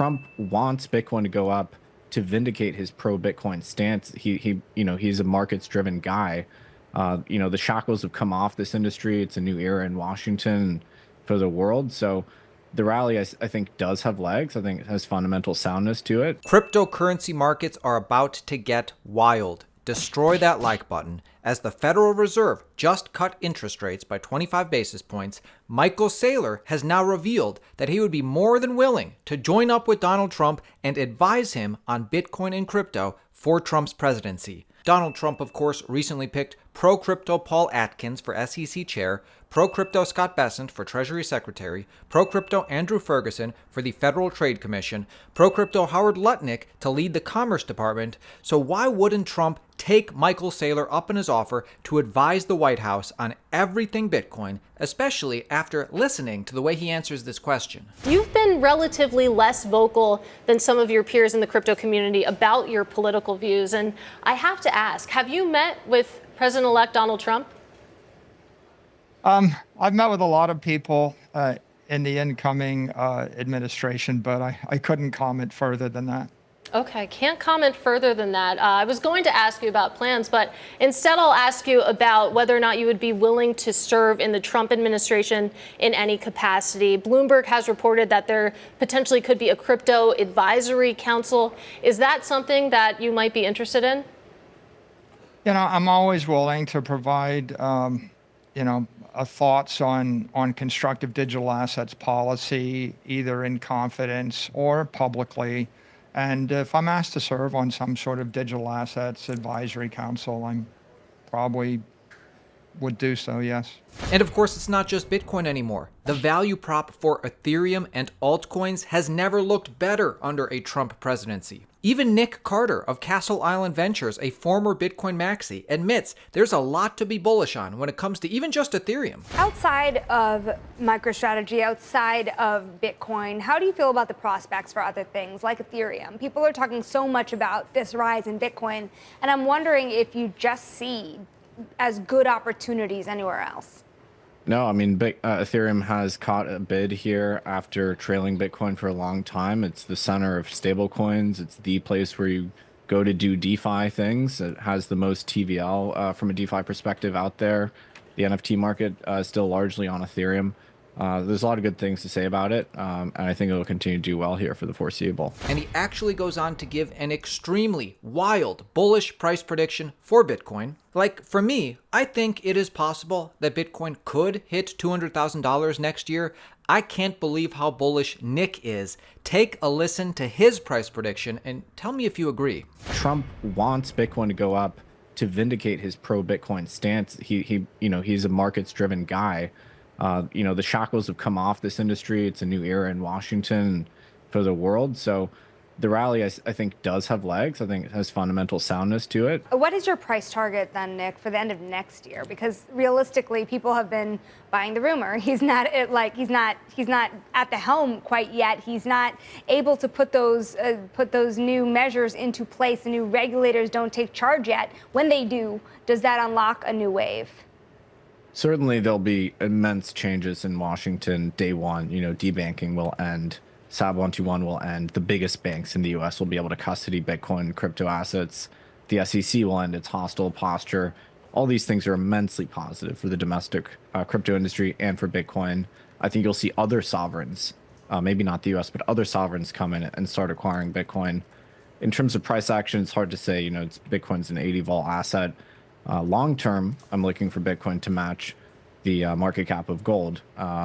Trump wants Bitcoin to go up to vindicate his pro-Bitcoin stance. He's a markets-driven guy. The shackles have come off this industry. It's a new era in Washington for the world. So the rally, I think, does have legs. I think it has fundamental soundness to it. Cryptocurrency markets are about to get wild. Destroy that like button. As the Federal Reserve just cut interest rates by 25 basis points, Michael Saylor has now revealed that he would be more than willing to join up with Donald Trump and advise him on Bitcoin and crypto for Trump's presidency. Donald Trump, of course, recently picked pro-crypto Paul Atkins for SEC chair, pro-crypto Scott Bessent for Treasury Secretary, pro-crypto Andrew Ferguson for the Federal Trade Commission, pro-crypto Howard Lutnick to lead the Commerce Department. So why wouldn't Trump take Michael Saylor up in his offer to advise the White House on everything Bitcoin, especially after listening to the way he answers this question? You've been relatively less vocal than some of your peers in the crypto community about your political views. And I have to ask, have you met with President-elect Donald Trump? I've met with a lot of people in the incoming administration, but I couldn't comment further than that. Okay, can't comment further than that. I was going to ask you about plans, but instead I'll ask you about whether or not you would be willing to serve in the Trump administration in any capacity. Bloomberg has reported that there potentially could be a crypto advisory council. Is that something that you might be interested in? I'm always willing to provide, thoughts on constructive digital assets policy, either in confidence or publicly. And if I'm asked to serve on some sort of digital assets advisory council, I'm probably would do so, yes. And of course, it's not just Bitcoin anymore. The value prop for Ethereum and altcoins has never looked better under a Trump presidency. Even Nic Carter of Castle Island Ventures, a former Bitcoin maxi, admits there's a lot to be bullish on when it comes to even just Ethereum. Outside of MicroStrategy, outside of Bitcoin, how do you feel about the prospects for other things like Ethereum? People are talking so much about this rise in Bitcoin, and I'm wondering if you just see as good opportunities anywhere else. No, I mean, Ethereum has caught a bid here after trailing Bitcoin for a long time. It's the center of stablecoins. It's the place where you go to do DeFi things. It has the most TVL from a DeFi perspective out there. The NFT market is still largely on Ethereum. There's a lot of good things to say about it, and I think it will continue to do well here for the foreseeable. And he actually goes on to give an extremely wild, bullish price prediction for Bitcoin. Like, for me, I think it is possible that Bitcoin could hit $200,000 next year. I can't believe how bullish Nic is. Take a listen to his price prediction and tell me if you agree. Trump wants Bitcoin to go up to vindicate his pro-Bitcoin stance. He's a markets-driven guy. The shackles have come off this industry. It's a new era in Washington for the world. So the rally, I think, does have legs. I think it has fundamental soundness to it. What is your price target then, Nic, for the end of next year? Because realistically, people have been buying the rumor. He's not at the helm quite yet. He's not able to put those new measures into place. The new regulators don't take charge yet. When they do, does that unlock a new wave? Certainly, there'll be immense changes in Washington day one. Debanking will end. SAB 121 will end. The biggest banks in the U.S. will be able to custody Bitcoin crypto assets. The SEC will end its hostile posture. All these things are immensely positive for the domestic crypto industry and for Bitcoin. I think you'll see other sovereigns, maybe not the U.S., but other sovereigns come in and start acquiring Bitcoin. In terms of price action, it's hard to say. Bitcoin's an 80 vol asset. Long term, I'm looking for Bitcoin to match the market cap of gold,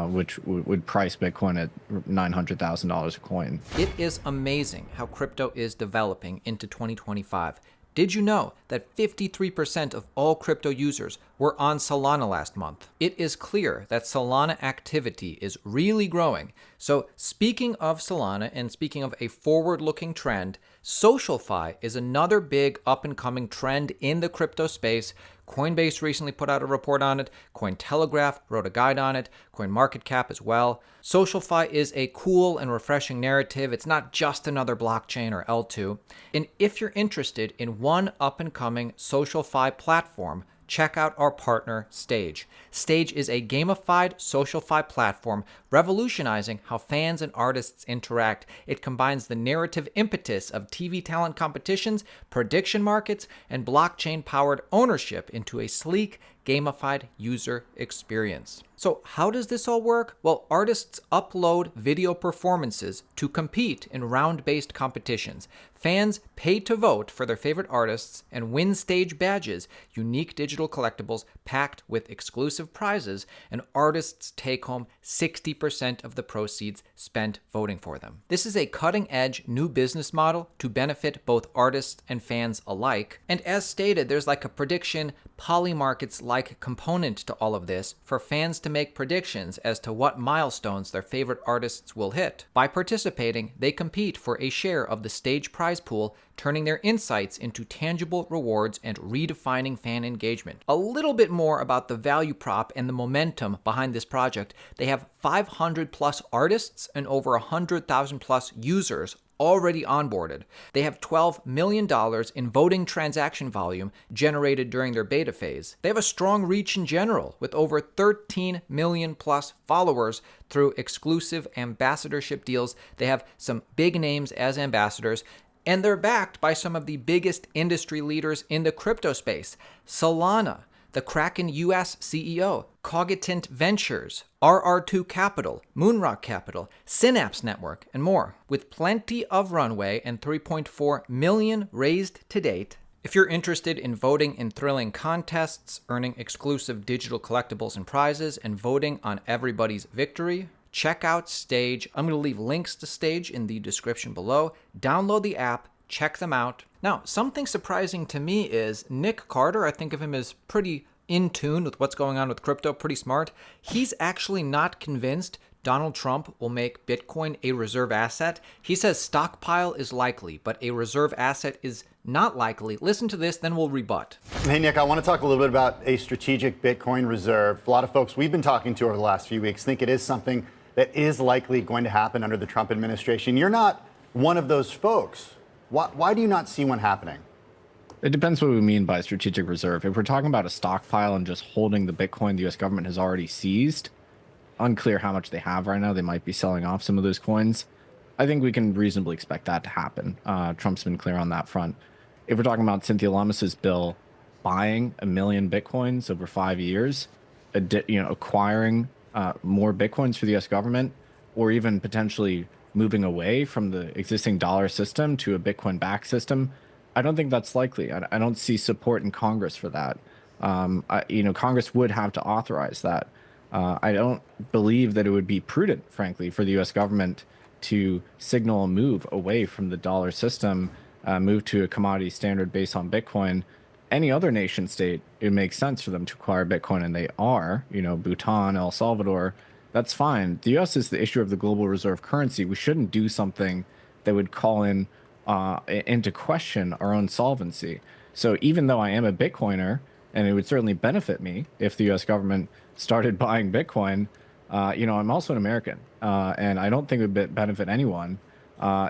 which would price Bitcoin at $900,000 a coin. It is amazing how crypto is developing into 2025. Did you know that 53% of all crypto users were on Solana last month? It is clear that Solana activity is really growing. So speaking of Solana and speaking of a forward-looking trend, SocialFi is another big up-and-coming trend in the crypto space. Coinbase recently put out a report on it. Cointelegraph wrote a guide on it. CoinMarketCap as well. SocialFi is a cool and refreshing narrative. It's not just another blockchain or L2. And if you're interested in one up-and-coming SocialFi platform, check out our partner, Stage. Stage is a gamified SocialFi platform revolutionizing how fans and artists interact. It combines the narrative impetus of TV talent competitions, prediction markets, and blockchain-powered ownership into a sleek, gamified user experience. So how does this all work? Well, artists upload video performances to compete in round-based competitions. Fans pay to vote for their favorite artists and win Stage badges, unique digital collectibles packed with exclusive prizes, and artists take home 60% of the proceeds spent voting for them. This is a cutting-edge new business model to benefit both artists and fans alike. And as stated, there's like a prediction polymarkets-like component to all of this for fans to make predictions as to what milestones their favorite artists will hit. By participating, they compete for a share of the Stage prize pool, turning their insights into tangible rewards and redefining fan engagement. A little bit more about the value prop and the momentum behind this project. They have 500 plus artists and over 100,000 plus users already onboarded. They have $12 million in voting transaction volume generated during their beta phase. They have a strong reach in general, with over 13 million plus followers through exclusive ambassadorship deals. They have some big names as ambassadors, and they're backed by some of the biggest industry leaders in the crypto space. Solana, the Kraken US CEO, Cognitant Ventures, RR2 Capital, Moonrock Capital, Synapse Network, and more. With plenty of runway and 3.4 million raised to date, if you're interested in voting in thrilling contests, earning exclusive digital collectibles and prizes, and voting on everybody's victory, check out Stage. I'm going to leave links to Stage in the description below. Download the app, check them out. Now, something surprising to me is Nic Carter. I think of him as pretty in tune with what's going on with crypto, pretty smart. He's actually not convinced Donald Trump will make Bitcoin a reserve asset. He says stockpile is likely, but a reserve asset is not likely. Listen to this, then we'll rebut. Hey, Nick, I want to talk a little bit about a strategic Bitcoin reserve. A lot of folks we've been talking to over the last few weeks think it is something that is likely going to happen under the Trump administration. You're not one of those folks. Why do you not see one happening? It depends what we mean by strategic reserve. If we're talking about a stockpile and just holding the Bitcoin the U.S. government has already seized, unclear how much they have right now. They might be selling off some of those coins. I think we can reasonably expect that to happen. Trump's been clear on that front. If we're talking about Cynthia Lummis's bill buying 1 million Bitcoins over 5 years, acquiring more Bitcoins for the U.S. government, or even potentially moving away from the existing dollar system to a Bitcoin-backed system, I don't think that's likely. I don't see support in Congress for that. Congress would have to authorize that. I don't believe that it would be prudent, frankly, for the U.S. government to signal a move away from the dollar system, move to a commodity standard based on Bitcoin. Any other nation state, it makes sense for them to acquire Bitcoin, and they are, Bhutan, El Salvador, that's fine. The U.S. is the issuer of the global reserve currency. We shouldn't do something that would call into question our own solvency. So even though I am a Bitcoiner, and it would certainly benefit me if the U.S. government started buying Bitcoin, I'm also an American, and I don't think it would benefit anyone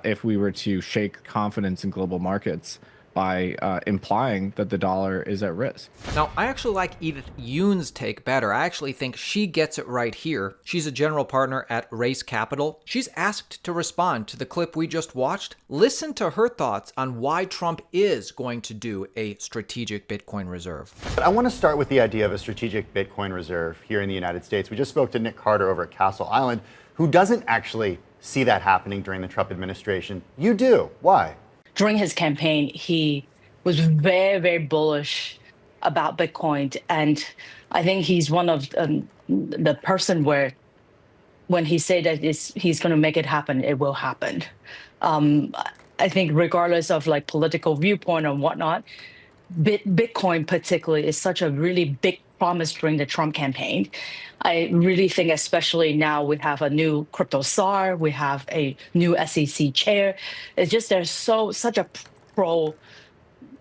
if we were to shake confidence in global markets by implying that the dollar is at risk. Now, I actually like Edith Yoon's take better. I actually think she gets it right here. She's a general partner at Race Capital. She's asked to respond to the clip we just watched. Listen to her thoughts on why Trump is going to do a strategic Bitcoin reserve. But I want to start with the idea of a strategic Bitcoin reserve here in the United States. We just spoke to Nic Carter over at Castle Island, who doesn't actually see that happening during the Trump administration. You do. Why? During his campaign, he was very, very bullish about Bitcoin. And I think he's one of the person where when he said that he's going to make it happen, it will happen. I think regardless of like political viewpoint and whatnot, Bitcoin particularly is such a really big promise during the Trump campaign. I really think, especially now we have a new crypto czar, we have a new SEC chair. It's just there's such a pro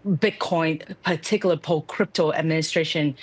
Bitcoin, particular pro crypto administration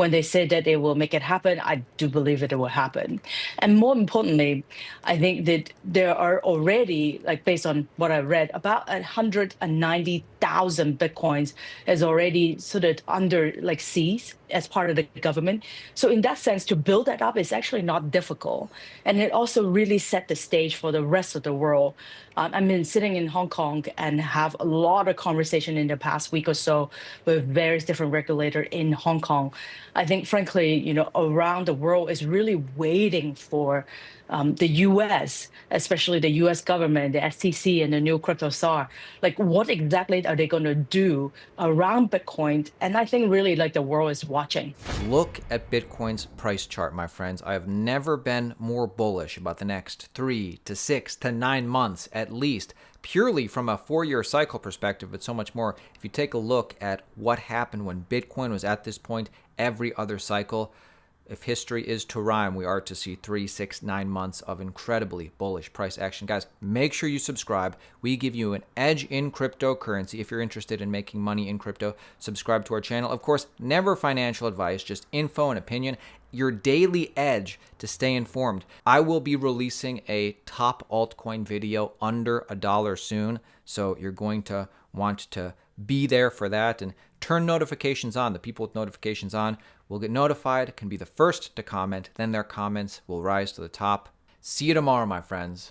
when they say that they will make it happen, I do believe that it will happen. And more importantly, I think that there are already, like based on what I read, about 190,000 Bitcoins is already sort of under like seized as part of the government. So in that sense, to build that up is actually not difficult. And it also really set the stage for the rest of the world. I mean, sitting in Hong Kong and have a lot of conversation in the past week or so with various different regulators in Hong Kong. I think, frankly, around the world is really waiting for the U.S., especially the U.S. government, the SEC, and the new crypto czar. Like, what exactly are they going to do around Bitcoin? And I think really like the world is watching. Look at Bitcoin's price chart, my friends. I have never been more bullish about the next 3 to 6 to 9 months at least, purely from a 4-year cycle perspective, but so much more. If you take a look at what happened when Bitcoin was at this point every other cycle, if history is to rhyme, we are to see 3, 6, 9 months of incredibly bullish price action. Guys, make sure you subscribe. We give you an edge in cryptocurrency. If you're interested in making money in crypto, subscribe to our channel. Of course, never financial advice, just info and opinion. Your daily edge to stay informed. I will be releasing a top altcoin video under $1 soon, so you're going to want to be there for that and turn notifications on. The people with notifications on will get notified, can be the first to comment, then their comments will rise to the top. See you tomorrow, my friends.